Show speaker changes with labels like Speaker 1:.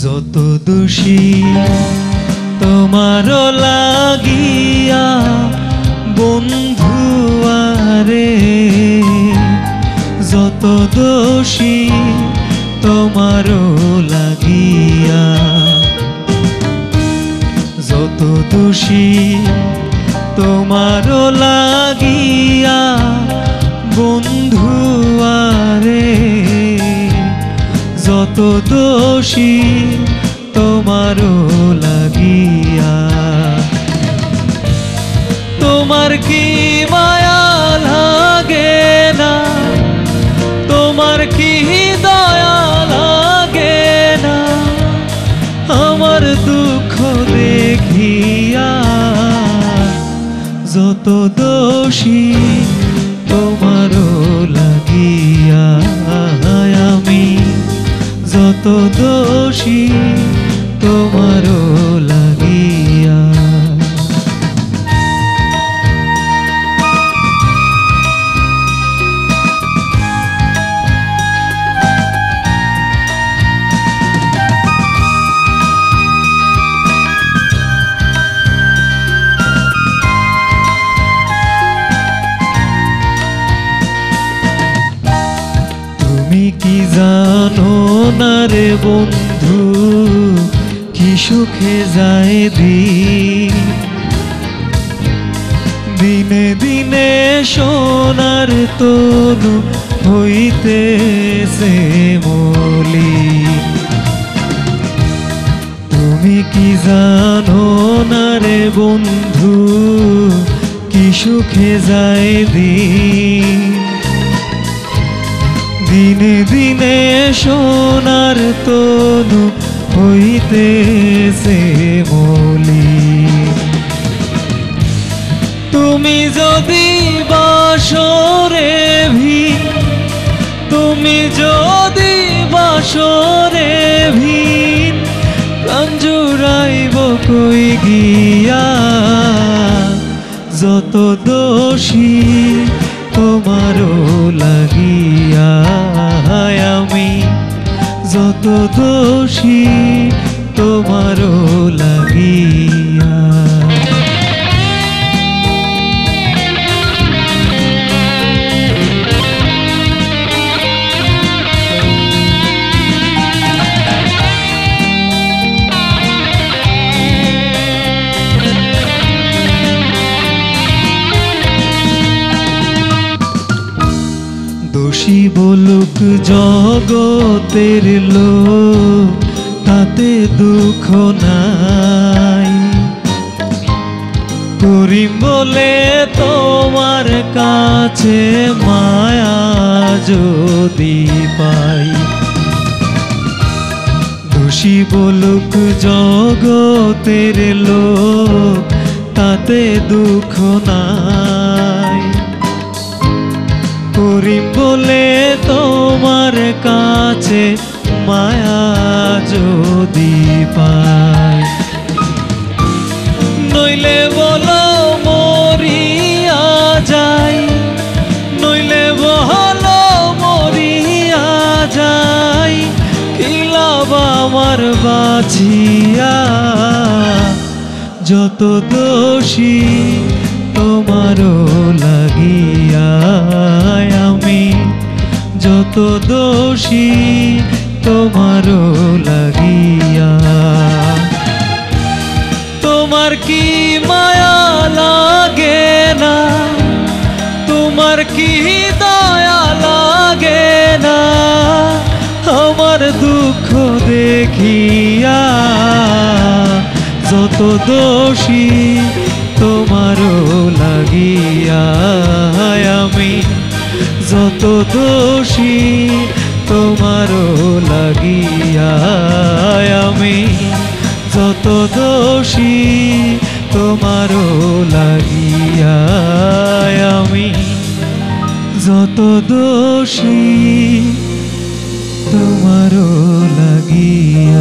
Speaker 1: যত দোষী তোমারও লাগিয়া বন্ধু আরে, যত দোষী তোমারও লাগিয়া, যত দোষী তোমারও লাগিয়া বন্ধু আরে, যত দোষী তোমারও লাগিয়া। তোমার কি মায়া লাগে না, তোমার কি দয়া লাগে না, আমার দুঃখ দেখিয়া। যত দোষী তোমারও লাগিয়া, আমি যত দোষী তোমারও লাগিয়া। তুমি কি জানো না রে বন্ধু, কি সুখে যায় দিন, দিনে দিনে সোনার তনু হইতেছে মলিন। তুমি কি জানো না রে বন্ধু, কি সুখে যায় দিন, দিনে দিনে সোনার তনু হইতেছে মলিন। তুমি যদি বাসরে ভিন, তুমি যদি বাসরে ভিন, প্রাণ জুড়াইব কই গিয়া। যত দোষী তোমারও লাগিয়া, আমি যত দোষী তোমারও লাগিয়া। দোষী বলুক জগতের লোক, তাতে দুঃখ নাই। করিম বলে তোমার কাছে মায়া যদি পাই, দোষী বলুক জগতের লোক, তাতে দুঃখ নাই। করিম বলে তোমার কাছে মায়া যদি পাই, নইলে বলো মরিয়া যাই, নইলে বলো মরিয়া যাই, কি লাভ আমার বাঁচিয়া। যত দোষী তোমারও লাগিয়া, আমি যত দোষী তোমারও লাগিয়া। তোমার কি মায়া লাগে না, তোমার কি দয়া লাগে না, আমার দুঃখ দেখিয়া। যত দোষী তোমারও লাগিয়া, আমি যত দোষী তোমারও লাগিয়া, আমি যত দোষী তোমারও লাগিয়া, আমি যত দোষী তোমারও লাগিয়া।